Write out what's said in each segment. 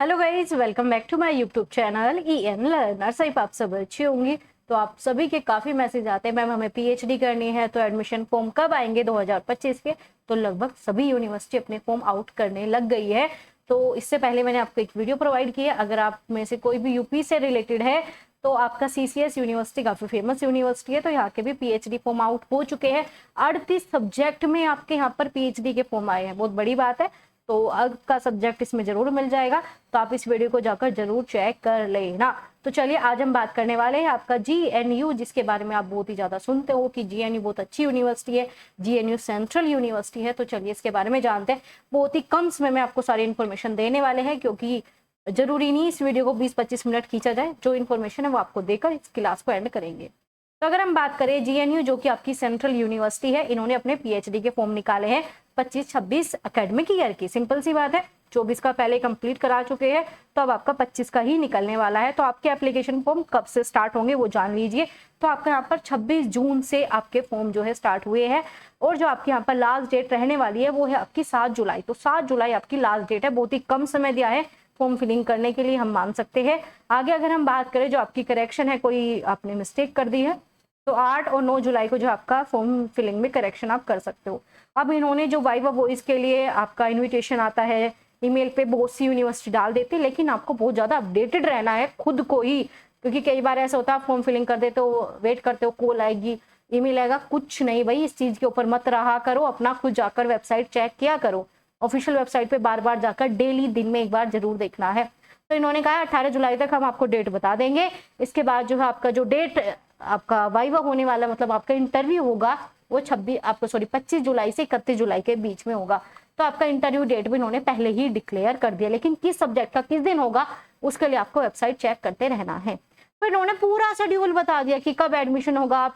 Hello guys, welcome back to my YouTube channel EN learners. आप सब अच्छे होंगे। तो आप सभी के काफ़ी मैसेज आते हैं, मैम हमें पीएचडी करनी है तो एडमिशन फॉर्म कब आएंगे 2025 के। तो लगभग सभी यूनिवर्सिटी अपने फॉर्म आउट करने लग गई है। तो इससे पहले मैंने आपको एक वीडियो प्रोवाइड किया। अगर आप में से कोई भी यूपी से रिलेटेड है तो आपका CCS यूनिवर्सिटी काफ़ी फेमस यूनिवर्सिटी है, तो यहाँ के भी पीएचडी फॉर्म आउट हो चुके हैं। 38 सब्जेक्ट में आपके यहाँ पर पीएचडी के फॉर्म आए हैं, बहुत बड़ी बात है। तो अब का सब्जेक्ट इसमें जरूर मिल जाएगा, तो आप इस वीडियो को जाकर जरूर चेक कर लेना। तो चलिए आज हम बात करने वाले हैं आपका GNU, जिसके बारे में आप बहुत ही ज्यादा सुनते हो कि GNU बहुत अच्छी यूनिवर्सिटी है, GNU सेंट्रल यूनिवर्सिटी है। तो चलिए इसके बारे में जानते हैं। बहुत ही कम समय में आपको सारी इन्फॉर्मेशन देने वाले हैं, क्योंकि जरूरी नहीं इस वीडियो को 20-25 मिनट खींचा जाए। जो इन्फॉर्मेशन है वो आपको देकर इस क्लास को एंड करेंगे। तो अगर हम बात करें GNU, जो कि आपकी सेंट्रल यूनिवर्सिटी है, इन्होंने अपने पीएचडी के फॉर्म निकाले हैं 25-26 एकेडमिक ईयर की। सिंपल सी बात है, 24 का पहले कंप्लीट करा चुके हैं, तो अब आपका 25 का ही निकलने वाला है। तो आपके एप्लीकेशन फॉर्म कब से स्टार्ट होंगे वो जान लीजिए। तो आपका यहाँ पर 26 जून से आपके फॉर्म जो है स्टार्ट हुए हैं, और जो आपके यहाँ पर लास्ट डेट रहने वाली है वो है आपकी 7 जुलाई। तो 7 जुलाई आपकी लास्ट डेट है। बहुत ही कम समय दिया है फॉर्म फिलिंग करने के लिए, हम मान सकते हैं। आगे अगर हम बात करें, जो आपकी करेक्शन है, कोई आपने मिस्टेक कर दी है, तो 8 और 9 जुलाई को जो आपका फॉर्म फिलिंग में करेक्शन आप कर सकते हो। अब इन्होंने जो वाइवा वॉइस के लिए आपका इनविटेशन आता है ईमेल पे, बहुत सी यूनिवर्सिटी डाल देती है, लेकिन आपको बहुत ज़्यादा अपडेटेड रहना है खुद को ही, क्योंकि कई बार ऐसा होता है फॉर्म फिलिंग कर देते हो, वेट करते हो कॉल आएगी, ईमेल आएगा, कुछ नहीं भाई। इस चीज़ के ऊपर मत रहा करो, अपना खुद जाकर वेबसाइट चेक किया करो। ऑफिशियल वेबसाइट पे बार बार जाकर डेली दिन में एक बार जरूर देखना है। तो इन्होंने कहा 18 जुलाई तक हम आपको डेट बता देंगे। इसके बाद जो है आपका जो डेट आपका वाइवा होने वाला, मतलब आपका इंटरव्यू होगा, वो 25 जुलाई से 31 जुलाई के बीच में होगा। तो आपका इंटरव्यू डेट भी इन्होंने पहले ही डिक्लेयर कर दिया, लेकिन किस सब्जेक्ट का किस दिन होगा उसके लिए आपको वेबसाइट चेक करते रहना है। तो इन्होंने पूरा शेड्यूल बता दिया कि कब एडमिशन होगा,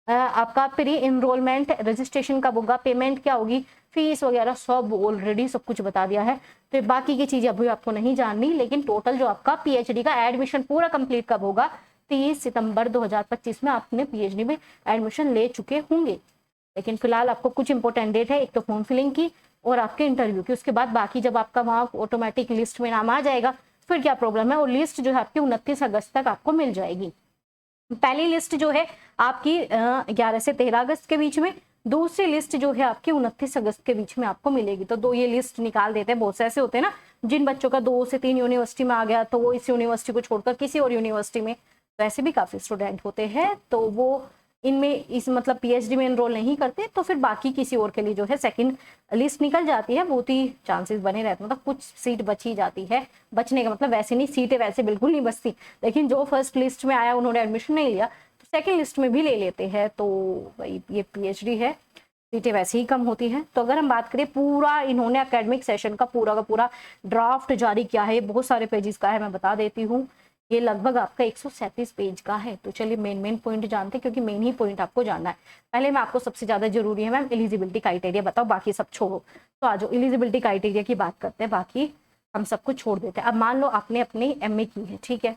आपका प्री इनरोलमेंट रजिस्ट्रेशन कब होगा, पेमेंट क्या होगी, फीस वगैरह सब ऑलरेडी सब कुछ बता दिया है। तो बाकी की चीजें अभी आपको नहीं जाननी, लेकिन टोटल जो आपका पीएचडी का एडमिशन पूरा कंप्लीट कब होगा, 30 सितंबर 2025 में आपने पीएचडी में एडमिशन ले चुके होंगे। लेकिन फिलहाल आपको कुछ इंपॉर्टेंट डेट है, एक तो फॉर्म फिलिंग की और आपके इंटरव्यू की। उसके बाद बाकी जब आपका वहाँ ऑटोमेटिक लिस्ट में नाम आ जाएगा फिर क्या प्रॉब्लम है, और लिस्ट जो है आपकी 29 अगस्त तक आपको मिल जाएगी। पहली लिस्ट जो है आपकी 11 से 13 अगस्त के बीच में, दूसरी लिस्ट जो है आपकी 29 अगस्त के बीच में आपको मिलेगी। तो दो ये लिस्ट निकाल देते हैं। बहुत से ऐसे होते हैं ना जिन बच्चों का 2 से 3 यूनिवर्सिटी में आ गया, तो वो इस यूनिवर्सिटी को छोड़कर किसी और यूनिवर्सिटी में, तो ऐसे भी काफी स्टूडेंट होते हैं, तो वो इनमें इस मतलब पीएचडी में एनरोल नहीं करते, तो फिर बाकी किसी और के लिए जो है सेकंड लिस्ट निकल जाती है। बहुत ही चांसेस बने रहते हैं, मतलब कुछ सीट बची जाती है। बचने का मतलब वैसे नहीं, सीटें वैसे बिल्कुल नहीं बचती, लेकिन जो फर्स्ट लिस्ट में आया उन्होंने एडमिशन नहीं लिया तो सेकंड लिस्ट में भी ले लेते हैं। तो भाई ये पीएचडी है, सीटें वैसे ही कम होती हैं। तो अगर हम बात करें, पूरा इन्होंने एकेडमिक सेशन का पूरा ड्राफ्ट जारी किया है। बहुत सारे पेजेस का है, मैं बता देती हूँ। ये लगभग आपका 137 पेज का है। तो चलिए मेन पॉइंट जानते हैं, क्योंकि मेन ही पॉइंट आपको जानना है। पहले मैं आपको सबसे ज्यादा जरूरी है मैम एलिजिबिलिटी क्राइटेरिया बताओ, बाकी सब छोड़ो। तो आज एलिजिबिलिटी क्राइटेरिया की बात करते हैं, बाकी हम सब कुछ छोड़ देते हैं। अब मान लो आपने अपनी MA की है, ठीक है,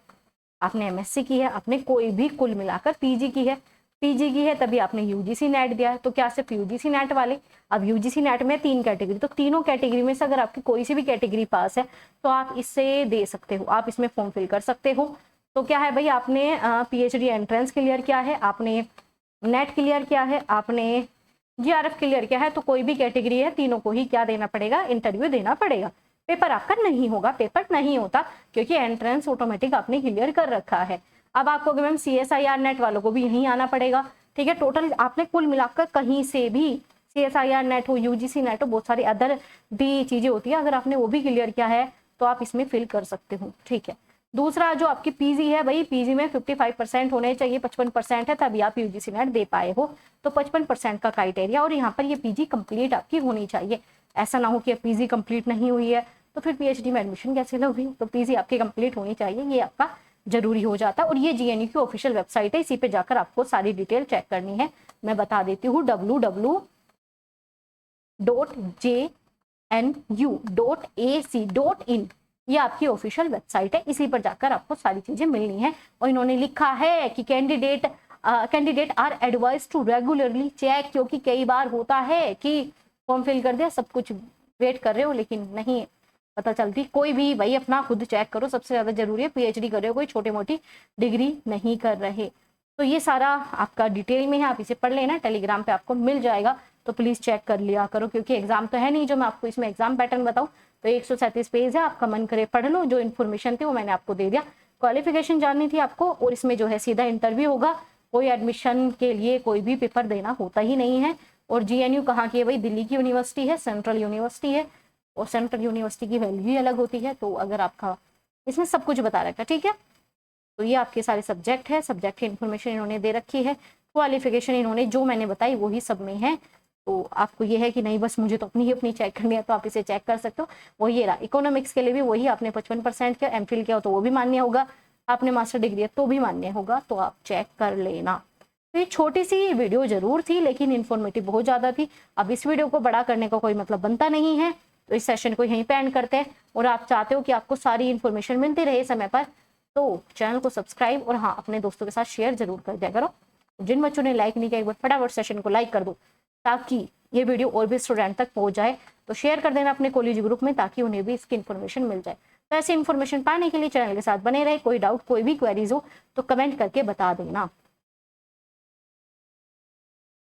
आपने MSc की है, आपने कोई भी कुल मिलाकर PG की है, तभी आपने UGC नेट दिया है। तो क्या सिर्फ UGC नेट वाले, अब UGC नेट में 3 कैटेगरी, तो तीनों कैटेगरी में से अगर आपकी कोई सी भी कैटेगरी पास है तो आप इससे दे सकते हो, आप इसमें फॉर्म फिल कर सकते हो। तो क्या है भाई, आपने PhD एंट्रेंस क्लियर किया है, आपने नेट क्लियर किया है, आपने GRF क्लियर किया है, तो कोई भी कैटेगरी है तीनों को ही क्या देना पड़ेगा, इंटरव्यू देना पड़ेगा। पेपर आपका नहीं होगा, पेपर नहीं होता, क्योंकि एंट्रेंस ऑटोमेटिक आपने क्लियर कर रखा है। अब आपको मैम CSIR नेट वालों को भी यहीं आना पड़ेगा, ठीक है। टोटल आपने कुल मिलाकर कहीं से भी, CSIR नेट हो, UGC नेट हो, बहुत सारी अदर भी चीजें होती है, अगर आपने वो भी क्लियर किया है तो आप इसमें फिल कर सकते हो, ठीक है। दूसरा जो आपकी PG है भाई, PG में 55% होने चाहिए, 55% है तभी आप UGC नेट दे पाए हो। तो 55% का क्राइटेरिया, और यहाँ पर ये PG कंप्लीट आपकी होनी चाहिए। ऐसा ना हो कि PG कंप्लीट नहीं हुई है तो फिर PhD में एडमिशन कैसे लोगी। तो PG आपकी कंप्लीट होनी चाहिए, ये आपका जरूरी हो जाता है। और ये GNU की ऑफिशियल वेबसाइट है, इसी पे जाकर आपको सारी डिटेल चेक करनी है। मैं बता देती हूँ, www.jnu.ac.in, ये आपकी ऑफिशियल वेबसाइट है, इसी पर जाकर आपको सारी चीजें मिलनी है। और इन्होंने लिखा है कि candidate are advise to regularly check, क्योंकि कई बार होता है कि फॉर्म फिल कर दिया, सब कुछ वेट कर रहे हो, लेकिन नहीं पता चलती। कोई भी भाई अपना खुद चेक करो, सबसे ज्यादा जरूरी है पीएचडी कर रहे हो, कोई छोटी मोटी डिग्री नहीं कर रहे। तो ये सारा आपका डिटेल में है, आप इसे पढ़ लेना, टेलीग्राम पे आपको मिल जाएगा, तो प्लीज चेक कर लिया करो, क्योंकि एग्जाम तो है नहीं जो मैं आपको इसमें एग्जाम पैटर्न बताऊं। तो 137 पेज है, आपका मन करे पढ़ लो, जो इन्फॉर्मेशन थी वो मैंने आपको दे दिया। क्वालिफिकेशन जाननी थी आपको, और इसमें जो है सीधा इंटरव्यू होगा, कोई एडमिशन के लिए कोई भी पेपर देना होता ही नहीं है। और जीएनयू कहाँ की है भाई, दिल्ली की यूनिवर्सिटी है, सेंट्रल यूनिवर्सिटी है, और सेंट्रल यूनिवर्सिटी की वैल्यू ही अलग होती है। तो अगर आपका इसमें सब कुछ बता रखा है, ठीक है। तो ये आपके सारे सब्जेक्ट है, सब्जेक्ट की इन्फॉर्मेशन इन्होंने दे रखी है, क्वालिफिकेशन इन्होंने जो मैंने बताई वही सब में है। तो आपको ये है कि नहीं बस मुझे तो अपनी चेक करनी है, तो आप इसे चेक कर सकते हो। वो ये रहा, इकोनॉमिक्स के लिए भी वही, आपने 55% का एमफिल किया हो तो वो भी मान्य होगा, आपने मास्टर डिग्री है तो भी मान्य होगा, तो आप चेक कर लेना। तो ये छोटी सी वीडियो जरूर थी, लेकिन इन्फॉर्मेटिव बहुत ज्यादा थी। अब इस वीडियो को बड़ा करने का कोई मतलब बनता नहीं है, तो इस सेशन को यहीं पे एंड करते हैं। और आप चाहते हो कि आपको सारी इन्फॉर्मेशन मिलती रहे समय पर, तो चैनल को सब्सक्राइब और हाँ अपने दोस्तों के साथ शेयर जरूर कर दिया करो। जिन बच्चों ने लाइक नहीं किया, एक बार फटाफट सेशन को लाइक कर दो, ताकि ये वीडियो और भी स्टूडेंट तक पहुंच जाए। तो शेयर कर देना अपने कॉलेज ग्रुप में, ताकि उन्हें भी इसकी इन्फॉर्मेशन मिल जाए। तो ऐसी इन्फॉर्मेशन पाने के लिए चैनल के साथ बने रहे। कोई डाउट, कोई भी क्वेरीज हो तो कमेंट करके बता देना।